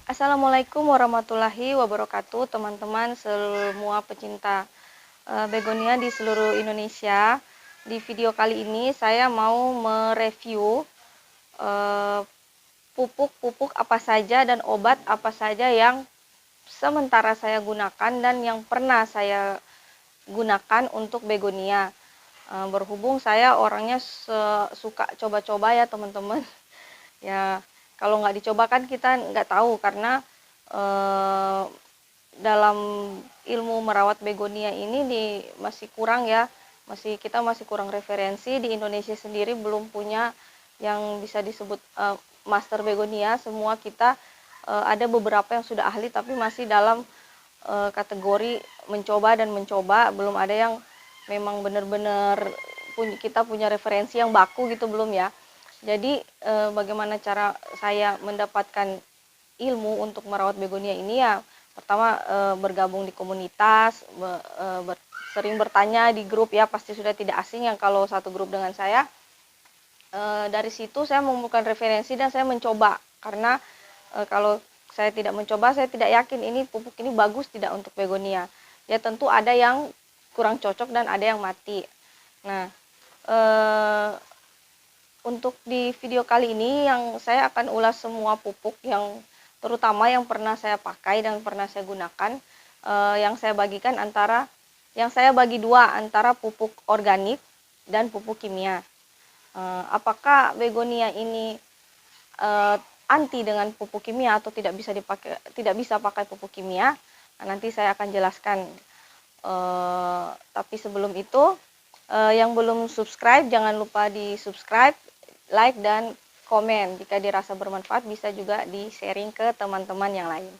Assalamualaikum warahmatullahi wabarakatuh, teman-teman semua pecinta begonia di seluruh Indonesia. Di video kali ini saya mau mereview pupuk-pupuk apa saja dan obat apa saja yang sementara saya gunakan dan yang pernah saya gunakan untuk begonia. Berhubung saya orangnya suka coba-coba ya teman-teman. Ya, kalau nggak dicoba kan kita nggak tahu karena eh, dalam ilmu merawat begonia ini masih kurang ya, kita masih kurang referensi. Di Indonesia sendiri belum punya yang bisa disebut master begonia. Semua kita ada beberapa yang sudah ahli tapi masih dalam kategori mencoba dan mencoba, belum ada yang memang benar-benar kita punya referensi yang baku gitu, belum ya. Jadi bagaimana cara saya mendapatkan ilmu untuk merawat begonia ini ya, pertama bergabung di komunitas, sering bertanya di grup ya, pasti sudah tidak asing yang kalau satu grup dengan saya. Dari situ saya menemukan referensi dan saya mencoba, karena kalau saya tidak mencoba saya tidak yakin ini pupuk ini bagus tidak untuk begonia. Ya tentu ada yang kurang cocok dan ada yang mati. Nah, untuk di video kali ini yang saya akan ulas semua pupuk yang terutama yang pernah saya pakai dan pernah saya gunakan, yang saya bagikan yang saya bagi dua antara pupuk organik dan pupuk kimia. Apakah begonia ini anti dengan pupuk kimia atau tidak bisa pakai pupuk kimia? Nah, nanti saya akan jelaskan. Tapi sebelum itu, yang belum subscribe jangan lupa di subscribe, like, dan komen. Jika dirasa bermanfaat bisa juga di sharing ke teman-teman yang lain.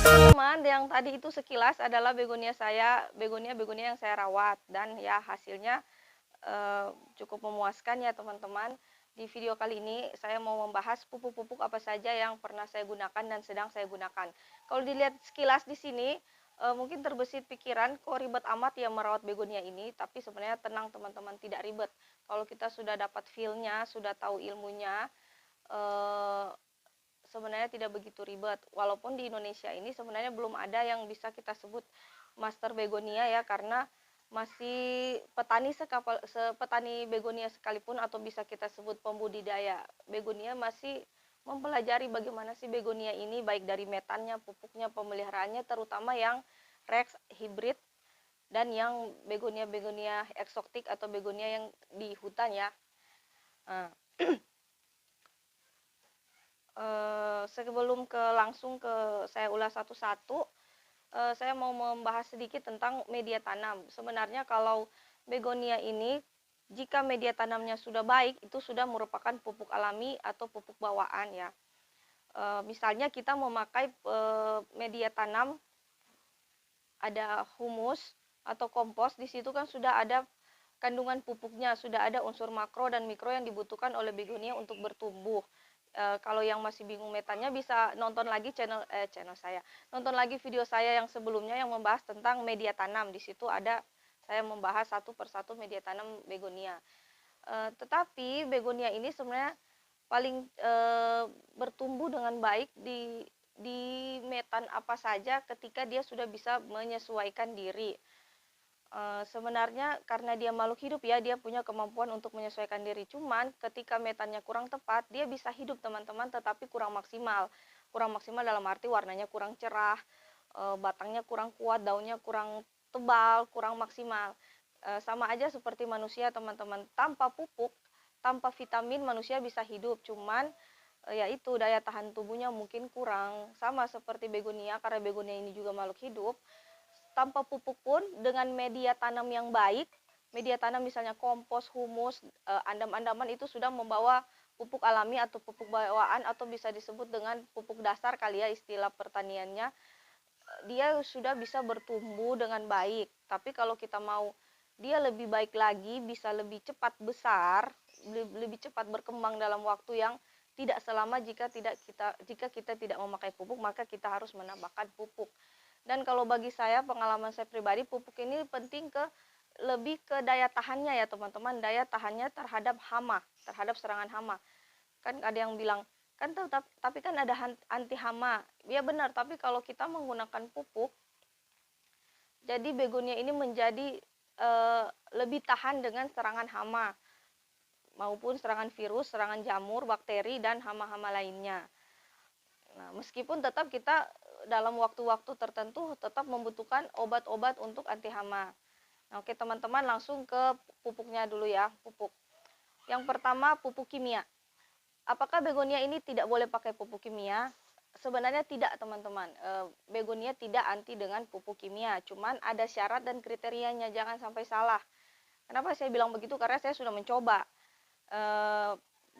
Teman, yang tadi itu sekilas adalah begonia yang saya rawat, dan ya hasilnya cukup memuaskan ya teman-teman. Di video kali ini saya mau membahas pupuk-pupuk apa saja yang pernah saya gunakan dan sedang saya gunakan. Kalau dilihat sekilas di sini, mungkin terbesit pikiran kok ribet amat ya merawat begonia ini, tapi sebenarnya tenang teman-teman, tidak ribet. Kalau kita sudah dapat feel-nya, sudah tahu ilmunya, eh, sebenarnya tidak begitu ribet. Walaupun di Indonesia ini sebenarnya belum ada yang bisa kita sebut master begonia ya, karena masih petani begonia sekalipun, atau bisa kita sebut pembudidaya begonia, masih mempelajari bagaimana sih begonia ini, baik dari metannya, pupuknya, pemeliharaannya, terutama yang rex, hybrid, dan yang begonia eksotik atau begonia yang di hutan ya. Nah, sebelum langsung ke saya ulas satu-satu, saya mau membahas sedikit tentang media tanam. Sebenarnya kalau begonia ini, jika media tanamnya sudah baik, itu sudah merupakan pupuk alami atau pupuk bawaan ya. Misalnya kita memakai media tanam, ada humus atau kompos, di situ kan sudah ada kandungan pupuknya, sudah ada unsur makro dan mikro yang dibutuhkan oleh begonia untuk bertumbuh. Kalau yang masih bingung metannya bisa nonton lagi channel saya. Nonton lagi video saya yang sebelumnya yang membahas tentang media tanam. Di situ ada saya membahas satu persatu media tanam begonia. Tetapi begonia ini sebenarnya paling bertumbuh dengan baik di metan apa saja ketika dia sudah bisa menyesuaikan diri. Sebenarnya karena dia makhluk hidup ya, dia punya kemampuan untuk menyesuaikan diri. Cuman ketika metannya kurang tepat, dia bisa hidup teman-teman, tetapi kurang maksimal. Kurang maksimal dalam arti warnanya kurang cerah, batangnya kurang kuat, daunnya kurang tebal, kurang maksimal. Sama aja seperti manusia teman-teman, tanpa pupuk, tanpa vitamin manusia bisa hidup. Cuman yaitu daya tahan tubuhnya mungkin kurang. Sama seperti begonia, karena begonia ini juga makhluk hidup, tanpa pupuk pun dengan media tanam yang baik, media tanam misalnya kompos, humus, andam-andaman, itu sudah membawa pupuk alami atau pupuk bawaan, atau bisa disebut dengan pupuk dasar kali ya istilah pertaniannya. dia sudah bisa bertumbuh dengan baik. Tapi kalau kita mau dia lebih baik lagi, bisa lebih cepat besar, lebih cepat berkembang dalam waktu yang tidak selama jika kita tidak memakai pupuk, maka kita harus menambahkan pupuk. Dan kalau bagi saya, pengalaman saya pribadi, pupuk ini penting lebih ke daya tahannya ya teman-teman, daya tahannya terhadap hama, terhadap serangan hama. Kan ada yang bilang, kan tapi kan ada anti hama. Ya benar, tapi kalau kita menggunakan pupuk, jadi begonia ini menjadi lebih tahan dengan serangan hama maupun serangan virus, serangan jamur, bakteri dan hama-hama lainnya. Nah, meskipun tetap kita dalam waktu-waktu tertentu tetap membutuhkan obat-obat untuk anti hama. Nah, oke teman-teman, langsung ke pupuknya dulu ya, pupuk. Yang pertama, pupuk kimia. Apakah begonia ini tidak boleh pakai pupuk kimia? Sebenarnya tidak teman-teman. Begonia tidak anti dengan pupuk kimia, cuman ada syarat dan kriterianya, jangan sampai salah. Kenapa saya bilang begitu? Karena saya sudah mencoba.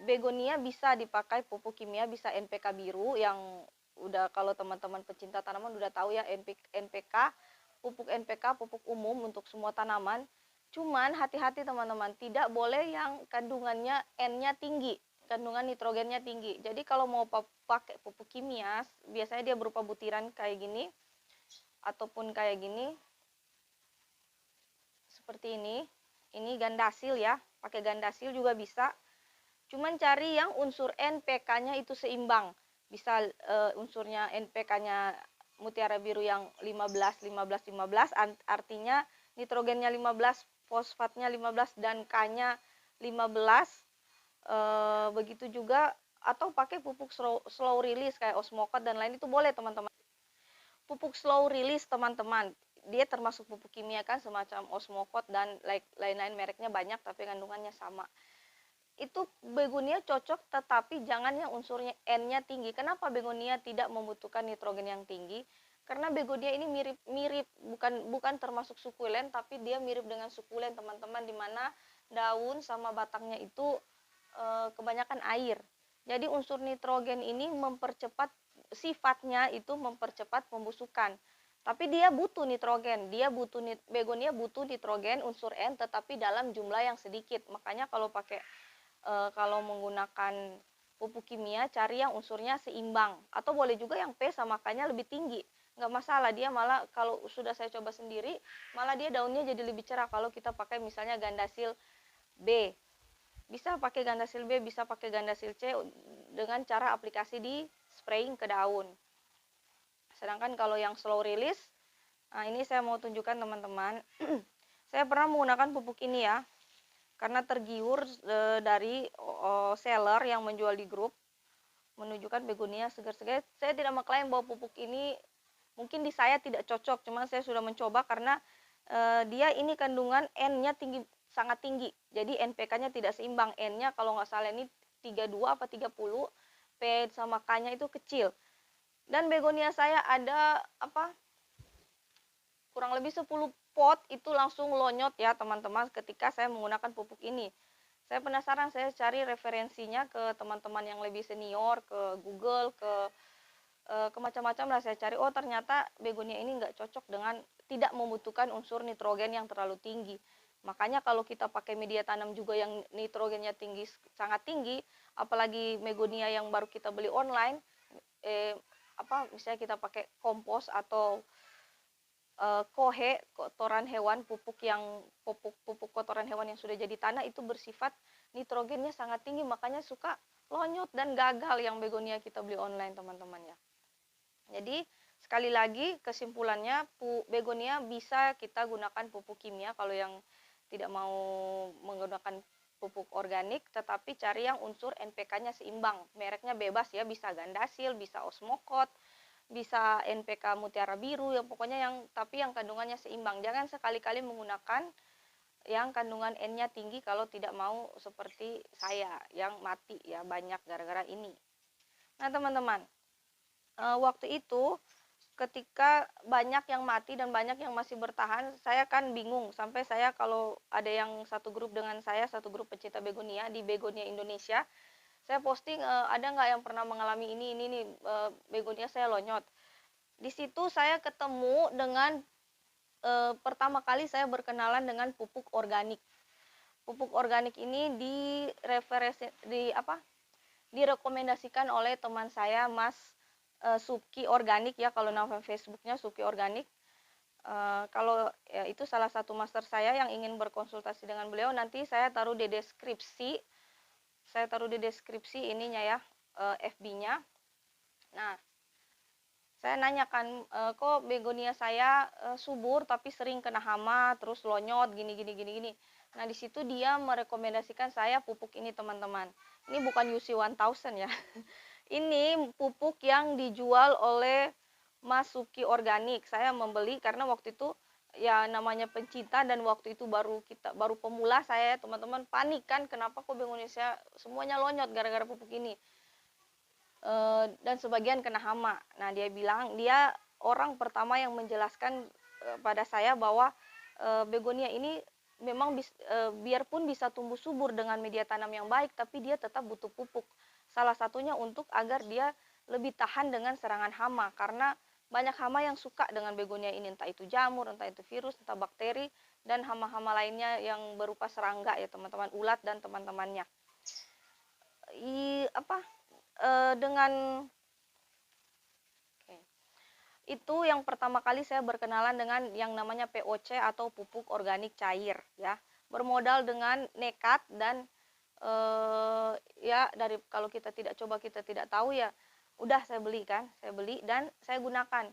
Begonia bisa dipakai pupuk kimia, bisa NPK biru yang udah, kalau teman-teman pecinta tanaman udah tahu ya, NPK, pupuk NPK, pupuk umum untuk semua tanaman. Cuman hati-hati teman-teman, tidak boleh yang kandungannya N-nya tinggi, kandungan nitrogennya tinggi. Jadi kalau mau pakai pupuk kimia, biasanya dia berupa butiran kayak gini ataupun kayak gini, seperti ini. Ini gandasil ya, pakai gandasil juga bisa. Cuman cari yang unsur NPK-nya itu seimbang. Bisa unsurnya NPK-nya mutiara biru yang 15 15 15, artinya nitrogennya 15, fosfatnya 15 dan K-nya 15. Begitu juga, atau pakai pupuk slow release kayak Osmocote dan lain, itu boleh teman-teman. Pupuk slow release teman-teman, dia termasuk pupuk kimia kan, semacam Osmocote dan lain-lain, mereknya banyak tapi kandungannya sama. Itu begonia cocok, tetapi jangan yang unsurnya N-nya tinggi. Kenapa begonia tidak membutuhkan nitrogen yang tinggi? Karena begonia ini mirip bukan termasuk sukulen, tapi dia mirip dengan sukulen teman-teman, di mana daun sama batangnya itu kebanyakan air. Jadi unsur nitrogen ini sifatnya itu mempercepat pembusukan. Tapi dia butuh nitrogen, begonia butuh nitrogen unsur N, tetapi dalam jumlah yang sedikit. Makanya kalau menggunakan pupuk kimia, cari yang unsurnya seimbang, atau boleh juga yang P sama K-nya lebih tinggi, nggak masalah. Dia malah, kalau sudah saya coba sendiri, malah dia daunnya jadi lebih cerah kalau kita pakai misalnya gandasil B. Bisa pakai gandasil B, bisa pakai gandasil C dengan cara aplikasi di spraying ke daun. Sedangkan kalau yang slow release, nah ini saya mau tunjukkan teman-teman. Saya pernah menggunakan pupuk ini ya, karena tergiur dari seller yang menjual di grup, menunjukkan begonia segar-segar. Saya tidak mengklaim bahwa pupuk ini mungkin di saya tidak cocok, cuman saya sudah mencoba karena dia ini kandungan N-nya sangat tinggi. Jadi NPK-nya tidak seimbang. N-nya kalau nggak salah ini 32 apa 30, P sama K-nya itu kecil. Dan begonia saya ada kurang lebih 10 pot itu langsung lonyot ya teman-teman ketika saya menggunakan pupuk ini. Saya penasaran, saya cari referensinya ke teman-teman yang lebih senior, ke Google, ke macam-macam lah saya cari. Oh ternyata begonia ini nggak cocok dengan, tidak membutuhkan unsur nitrogen yang terlalu tinggi. Makanya kalau kita pakai media tanam juga yang nitrogennya sangat tinggi, apalagi begonia yang baru kita beli online, misalnya kita pakai kompos atau kotoran hewan, pupuk kotoran hewan yang sudah jadi tanah, itu bersifat nitrogennya sangat tinggi, makanya suka lonyot dan gagal yang begonia kita beli online teman-teman ya. Jadi sekali lagi kesimpulannya, begonia bisa kita gunakan pupuk kimia kalau yang tidak mau menggunakan pupuk organik, tetapi cari yang unsur NPK-nya seimbang. Mereknya bebas ya, bisa gandasil, bisa Osmocote, bisa NPK mutiara biru, yang pokoknya tapi yang kandungannya seimbang. Jangan sekali-kali menggunakan yang kandungan N-nya tinggi kalau tidak mau seperti saya yang mati ya banyak gara-gara ini. Nah teman-teman, waktu itu ketika banyak yang mati dan banyak yang masih bertahan, saya kan bingung. Sampai saya, kalau ada yang satu grup dengan saya, satu grup pecinta begonia di Begonia Indonesia, saya posting, ada nggak yang pernah mengalami ini nih, begonia saya lonyot. di situ saya ketemu dengan pertama kali saya berkenalan dengan pupuk organik. Pupuk organik ini direkomendasikan oleh teman saya, Mas Suki Organik ya, kalau nama Facebooknya Suki Organik. Kalau ya, itu salah satu master saya yang ingin berkonsultasi dengan beliau, nanti saya taruh di deskripsi. Saya taruh di deskripsi ininya ya, FB-nya. Nah, saya nanyakan, kok begonia saya subur tapi sering kena hama, terus lonyot gini. Nah, di situ dia merekomendasikan saya pupuk ini, teman-teman. Ini bukan UC 1000 ya. Ini pupuk yang dijual oleh Mas Suki Organik. Saya membeli karena waktu itu ya namanya pencinta, dan waktu itu baru pemula saya, teman-teman, panik kan, kenapa kok begonia saya semuanya lonyot gara-gara pupuk ini. Dan sebagian kena hama. Nah, dia bilang, dia orang pertama yang menjelaskan pada saya bahwa begonia ini memang biarpun bisa tumbuh subur dengan media tanam yang baik, tapi dia tetap butuh pupuk. Salah satunya untuk agar dia lebih tahan dengan serangan hama, karena banyak hama yang suka dengan begonia ini, entah itu jamur, entah itu virus, entah bakteri, dan hama-hama lainnya yang berupa serangga ya, teman-teman, ulat dan teman-temannya. Dengan itu yang pertama kali saya berkenalan dengan yang namanya POC atau pupuk organik cair ya. Bermodal dengan nekat dan ya dari kalau kita tidak coba kita tidak tahu ya. Udah saya beli dan saya gunakan.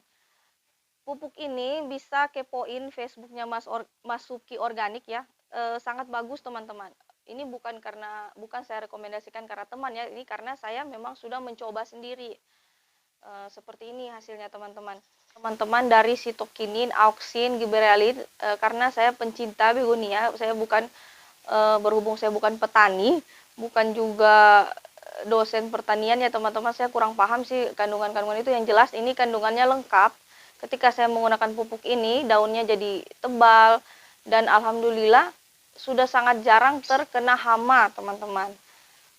Pupuk ini bisa kepoin Facebooknya Mas Suki Organik ya. Sangat bagus, teman-teman. Ini bukan saya rekomendasikan karena teman ya, ini karena saya memang sudah mencoba sendiri. Seperti ini hasilnya, teman-teman. Teman-teman, dari sitokinin, auksin, giberelin, karena saya pencinta begonia, saya bukan berhubung saya bukan petani, bukan juga dosen pertanian ya, teman-teman, saya kurang paham sih kandungan-kandungan itu. Yang jelas ini kandungannya lengkap. Ketika saya menggunakan pupuk ini, daunnya jadi tebal, dan alhamdulillah sudah sangat jarang terkena hama, teman-teman.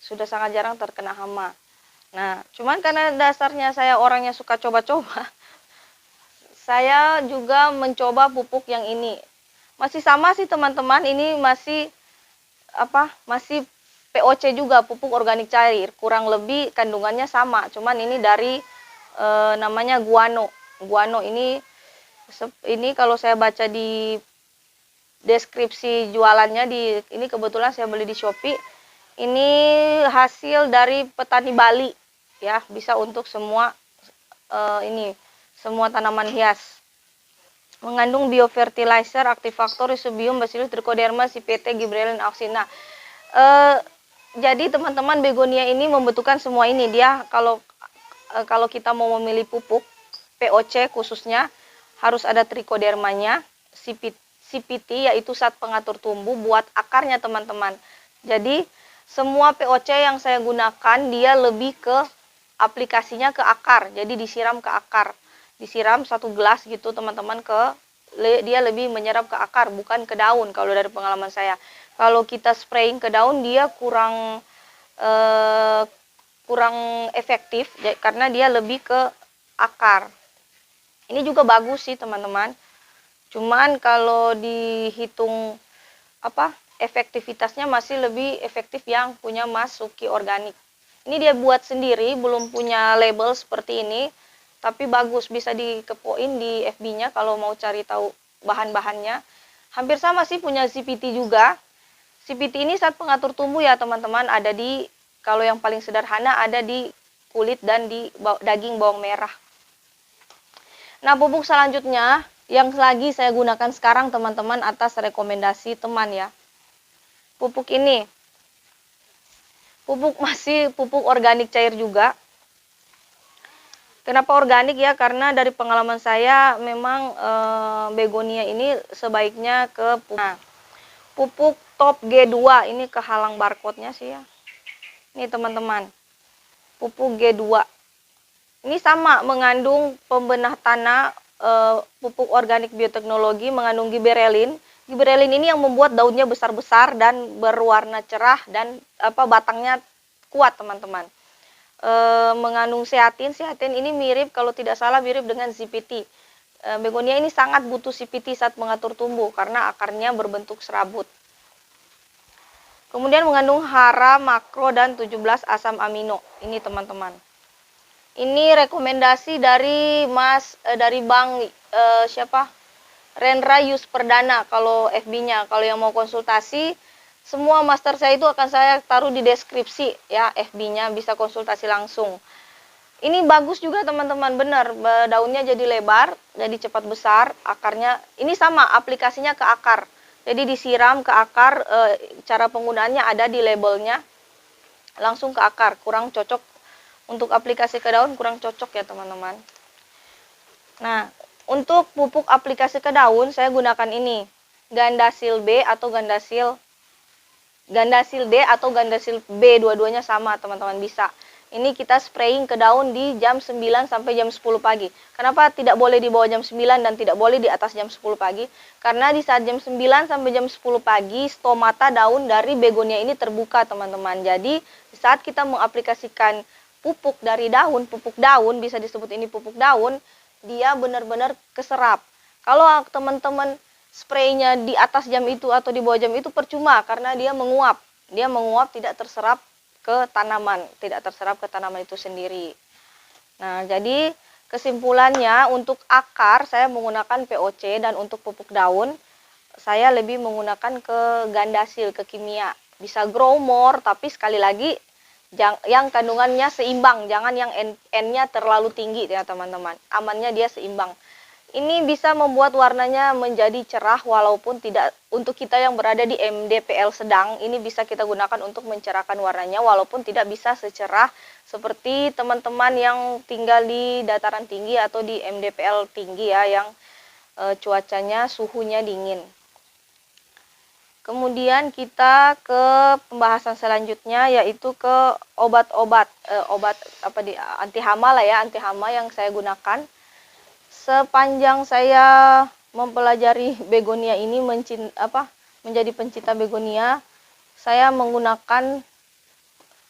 Sudah sangat jarang terkena hama. Nah, cuman karena dasarnya saya orangnya suka coba-coba, saya juga mencoba pupuk yang ini. Masih sama sih, teman-teman, ini masih POC juga, pupuk organik cair. Kurang lebih kandungannya sama, cuman ini dari namanya guano. Guano ini kalau saya baca di deskripsi jualannya, ini kebetulan saya beli di Shopee. Ini hasil dari petani Bali ya, bisa untuk semua semua tanaman hias. Mengandung biofertilizer, aktivator, rhizobium, bacillus, trichoderma, CPT, gibberellin, auxina. Jadi teman-teman, begonia ini membutuhkan semua ini. Dia kalau kita mau memilih pupuk POC khususnya harus ada trichodermanya, CPT yaitu zat pengatur tumbuh buat akarnya, teman-teman. Jadi semua POC yang saya gunakan dia lebih ke aplikasinya ke akar. Jadi disiram ke akar. Disiram 1 gelas gitu, teman-teman, dia lebih menyerap ke akar, bukan ke daun kalau dari pengalaman saya. Kalau kita spraying ke daun dia kurang efektif karena dia lebih ke akar. Ini juga bagus sih, teman-teman. Cuman kalau dihitung efektivitasnya masih lebih efektif yang punya Mas Suki Organik. Ini dia buat sendiri, belum punya label seperti ini, tapi bagus, bisa dikepoin di FB-nya kalau mau cari tahu bahan-bahannya. Hampir sama sih, punya CPT juga. CPT ini zat pengatur tumbuh ya, teman-teman, ada di, kalau yang paling sederhana ada di kulit dan di daging bawang merah. Nah, pupuk selanjutnya yang lagi saya gunakan sekarang, teman-teman, atas rekomendasi teman ya. Pupuk ini. Masih pupuk organik cair juga. Kenapa organik ya? Karena dari pengalaman saya memang begonia ini sebaiknya ke pupuk top G2. Ini kehalang barcode-nya sih ya. Ini, teman-teman. Pupuk G2. Ini sama, mengandung pembenah tanah, pupuk organik bioteknologi, mengandung gibberellin. Gibberellin ini yang membuat daunnya besar-besar dan berwarna cerah dan batangnya kuat, teman-teman. mengandung seatin. Seatin ini mirip, kalau tidak salah mirip dengan CPT. Begonia ini sangat butuh CPT saat mengatur tumbuh karena akarnya berbentuk serabut. Kemudian mengandung hara, makro, dan 17 asam amino. Ini teman-teman. Ini rekomendasi dari dari Bang siapa? Rendra Yus Perdana kalau FB-nya. Kalau yang mau konsultasi, semua master saya itu akan saya taruh di deskripsi ya, FB-nya bisa konsultasi langsung. Ini bagus juga teman-teman, benar, daunnya jadi lebar, jadi cepat besar, akarnya ini sama aplikasinya ke akar. Jadi disiram ke akar, cara penggunaannya ada di labelnya, langsung ke akar, kurang cocok untuk aplikasi ke daun, kurang cocok ya teman-teman. Nah, untuk pupuk aplikasi ke daun saya gunakan ini, Gandasil B atau Gandasil D atau Gandasil B, dua-duanya sama teman-teman, bisa. Ini kita spraying ke daun di jam 9 sampai jam 10 pagi. Kenapa tidak boleh di bawah jam 9 dan tidak boleh di atas jam 10 pagi? Karena di saat jam 9 sampai jam 10 pagi, stomata daun dari begonia ini terbuka teman-teman. Jadi di saat kita mengaplikasikan pupuk dari daun, pupuk daun, bisa disebut ini pupuk daun, dia benar-benar keserap. Kalau teman-teman spraynya di atas jam itu atau di bawah jam itu percuma, karena dia menguap. Dia menguap, tidak terserap ke tanaman, tidak terserap ke tanaman itu sendiri. Nah, jadi kesimpulannya untuk akar saya menggunakan POC, dan untuk pupuk daun saya lebih menggunakan ke Gandasil, ke kimia. Bisa grow more, tapi sekali lagi yang kandungannya seimbang, jangan yang N-nya terlalu tinggi ya teman-teman. Amannya dia seimbang. Ini bisa membuat warnanya menjadi cerah, walaupun tidak, untuk kita yang berada di MDPL sedang, ini bisa kita gunakan untuk mencerahkan warnanya, walaupun tidak bisa secerah seperti teman-teman yang tinggal di dataran tinggi atau di MDPL tinggi ya, yang cuacanya, suhunya dingin. Kemudian kita ke pembahasan selanjutnya, yaitu ke obat-obat, anti hama lah ya, anti hama yang saya gunakan. Sepanjang saya mempelajari begonia ini, menjadi pencinta begonia, saya menggunakan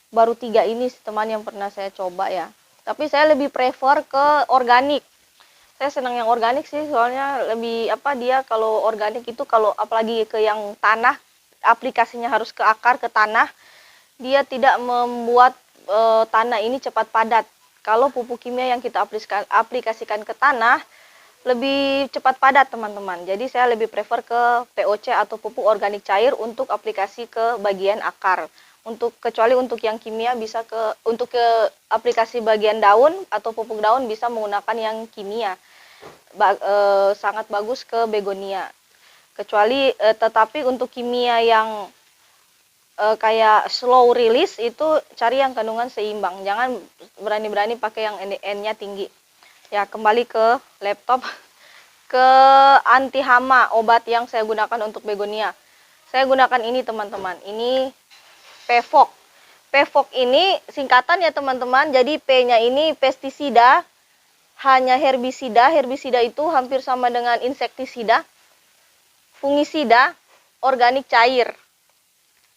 baru 3 ini teman yang pernah saya coba ya. Tapi saya lebih prefer ke organik. Saya senang yang organik sih, soalnya lebih dia kalau organik itu, kalau apalagi ke yang tanah, aplikasinya harus ke akar, ke tanah, dia tidak membuat tanah ini cepat padat. Kalau pupuk kimia yang kita aplikasikan ke tanah, lebih cepat padat teman-teman. Jadi saya lebih prefer ke POC atau pupuk organik cair untuk aplikasi ke bagian akar. Kecuali untuk yang kimia bisa untuk ke aplikasi bagian daun atau pupuk daun bisa menggunakan yang kimia. Sangat bagus ke begonia. Tetapi untuk kimia yang kayak slow release itu cari yang kandungan seimbang, jangan berani-berani pakai yang N-nya tinggi ya. Kembali ke laptop, ke anti hama, obat yang saya gunakan untuk begonia, saya gunakan ini teman-teman, ini PEVOK. PEVOK ini singkatan ya teman-teman, jadi P-nya ini pestisida, hanya herbisida. Herbisida itu hampir sama dengan insektisida. Fungisida, organik cair.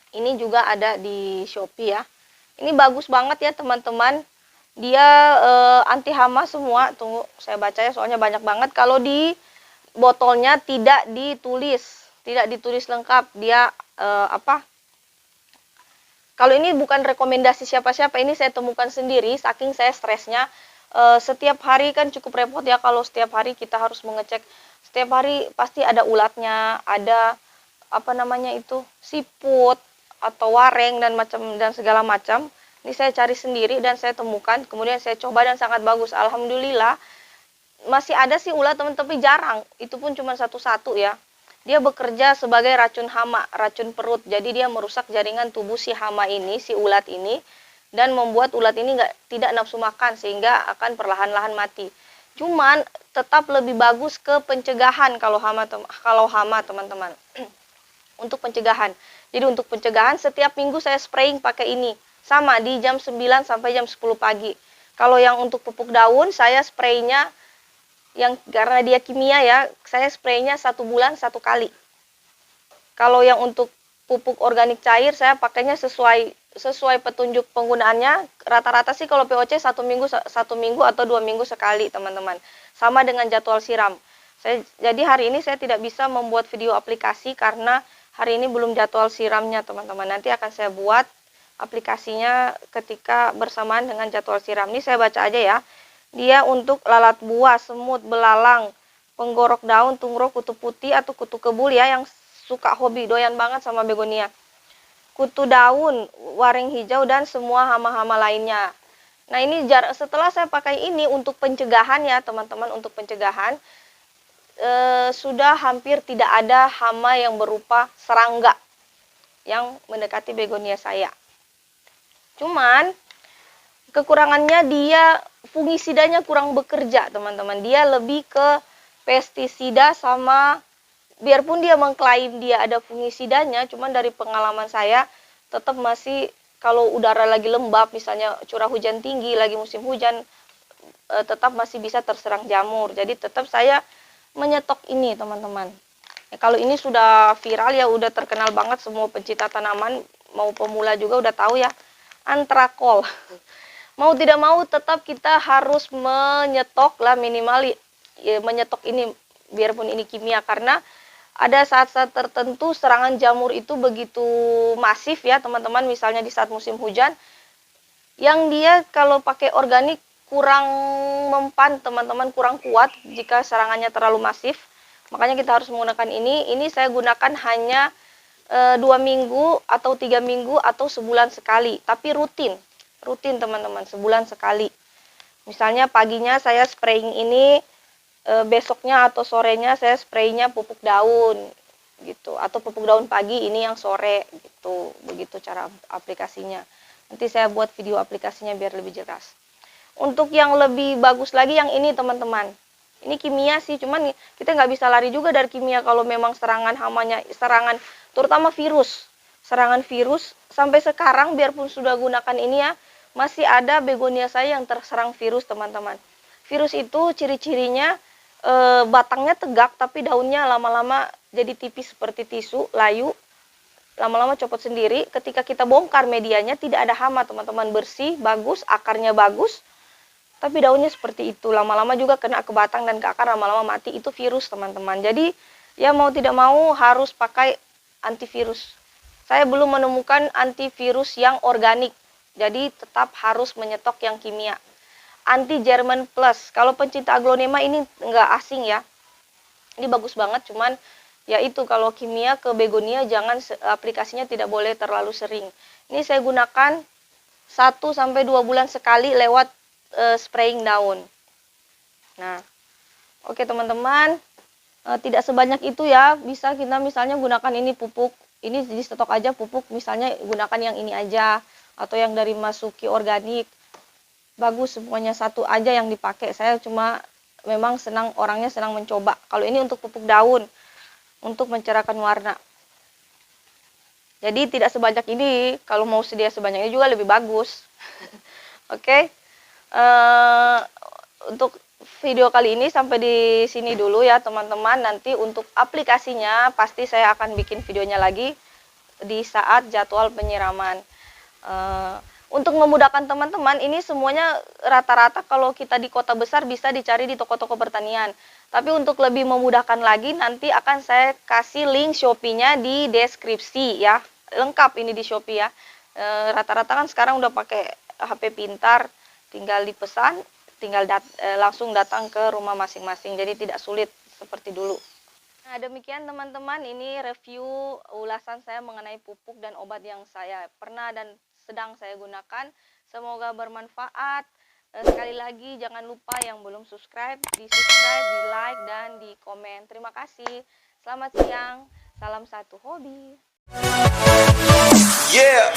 Ini juga ada di Shopee ya. Ini bagus banget ya teman-teman. Dia anti hama semua. Tunggu saya baca ya, soalnya banyak banget. Kalau di botolnya tidak ditulis lengkap. Dia Kalau ini bukan rekomendasi siapa-siapa, ini saya temukan sendiri saking saya stresnya. Setiap hari kan cukup repot ya, kalau setiap hari kita harus mengecek. Setiap hari pasti ada ulatnya, ada siput atau wareng dan segala macam. Ini saya cari sendiri dan saya temukan, kemudian saya coba dan sangat bagus. Alhamdulillah. Masih ada sih ulat teman, tapi jarang. Itu pun cuma satu-satu ya. Dia bekerja sebagai racun hama, racun perut. Jadi dia merusak jaringan tubuh si hama ini, si ulat ini, dan membuat ulat ini tidak nafsu makan, sehingga akan perlahan-lahan mati. Cuman tetap lebih bagus ke pencegahan kalau hama teman-teman. Untuk pencegahan. Jadi untuk pencegahan setiap minggu saya spraying pakai ini. Sama di jam 9 sampai jam 10 pagi. Kalau yang untuk pupuk daun saya spraynya karena dia kimia ya, saya spraynya 1 bulan 1 kali. Kalau yang untuk pupuk organik cair saya pakainya sesuai sesuai petunjuk penggunaannya. Rata-rata sih kalau POC 1 minggu atau 2 minggu sekali, teman-teman. Sama dengan jadwal siram. Jadi hari ini saya tidak bisa membuat video aplikasi karena hari ini belum jadwal siramnya, teman-teman. Nanti akan saya buat aplikasinya ketika bersamaan dengan jadwal siram. Ini saya baca aja ya. Dia untuk lalat buah, semut, belalang, penggorok daun, tunggro, kutu putih atau kutu kebul ya, yang suka hobi, doyan banget sama begonia. Kutu daun, waring hijau, dan semua hama-hama lainnya. Nah, ini setelah saya pakai ini untuk pencegahan ya, teman-teman, untuk pencegahan, sudah hampir tidak ada hama yang berupa serangga yang mendekati begonia saya. Cuman kekurangannya dia fungisidanya kurang bekerja, teman-teman. Dia lebih ke pestisida, sama biarpun dia mengklaim dia ada fungisidanya, cuman dari pengalaman saya tetap masih, kalau udara lagi lembab, misalnya curah hujan tinggi, lagi musim hujan, tetap masih bisa terserang jamur. Jadi tetap saya menyetok ini, teman-teman. Ya, kalau ini sudah viral ya, udah terkenal banget, semua pencinta tanaman mau pemula juga udah tahu ya, Antrakol. Mau tidak mau tetap kita harus menyetok lah, minimal ya, menyetok ini biarpun ini kimia, karena ada saat-saat tertentu serangan jamur itu begitu masif ya, teman-teman. Misalnya di saat musim hujan, yang dia kalau pakai organik kurang mempan, teman-teman, kurang kuat jika serangannya terlalu masif. Makanya kita harus menggunakan ini. Ini saya gunakan hanya 2 minggu atau 3 minggu atau sebulan sekali, tapi rutin teman-teman, sebulan sekali. Misalnya paginya saya spraying ini, besoknya atau sorenya saya spraynya pupuk daun gitu, atau pupuk daun pagi, ini yang sore gitu. Begitu cara aplikasinya. Nanti saya buat video aplikasinya biar lebih jelas. Untuk yang lebih bagus lagi yang ini, teman-teman. Ini kimia sih, cuman kita nggak bisa lari juga dari kimia kalau memang serangan hamanya, terutama virus. Serangan virus sampai sekarang biarpun sudah gunakan ini ya, masih ada begonia saya yang terserang virus, teman-teman. Virus itu ciri-cirinya batangnya tegak tapi daunnya lama-lama jadi tipis seperti tisu, layu. Lama-lama copot sendiri. Ketika kita bongkar medianya tidak ada hama, teman-teman, bersih, bagus, akarnya bagus. Tapi daunnya seperti itu, lama-lama juga kena ke batang dan ke akar, lama-lama mati. Itu virus, teman-teman. Jadi ya mau tidak mau harus pakai antivirus. Saya belum menemukan antivirus yang organik, jadi tetap harus menyetok yang kimia. Anti German Plus, kalau pencinta aglonema ini nggak asing ya, ini bagus banget. Cuman ya itu, kalau kimia ke begonia jangan, aplikasinya tidak boleh terlalu sering. Ini saya gunakan 1-2 bulan sekali lewat spraying daun. Nah, oke teman-teman, tidak sebanyak itu ya. Bisa kita misalnya gunakan ini pupuk, ini di stok aja pupuk, misalnya gunakan yang ini aja, atau yang dari Masuki organik. Bagus semuanya, satu aja yang dipakai. Saya cuma memang orangnya senang mencoba. Kalau ini untuk pupuk daun, untuk mencerahkan warna. Jadi tidak sebanyak ini, kalau mau sedia sebanyak ini juga lebih bagus. Oke. Untuk video kali ini sampai di sini dulu ya, teman-teman. Nanti untuk aplikasinya pasti saya akan bikin videonya lagi di saat jadwal penyiraman. Untuk memudahkan teman-teman, ini semuanya rata-rata kalau kita di kota besar bisa dicari di toko-toko pertanian. Tapi untuk lebih memudahkan lagi, nanti akan saya kasih link Shopee-nya di deskripsi ya. Lengkap ini di Shopee ya. Rata-rata kan sekarang udah pakai HP pintar, tinggal dipesan, tinggal langsung datang ke rumah masing-masing. Jadi tidak sulit seperti dulu. Nah, demikian teman-teman, ini review ulasan saya mengenai pupuk dan obat yang saya pernah dan sedang saya gunakan. Semoga bermanfaat. Sekali lagi jangan lupa yang belum subscribe, di subscribe, di like, dan di komen. Terima kasih. Selamat siang. Salam satu hobi. Yeah.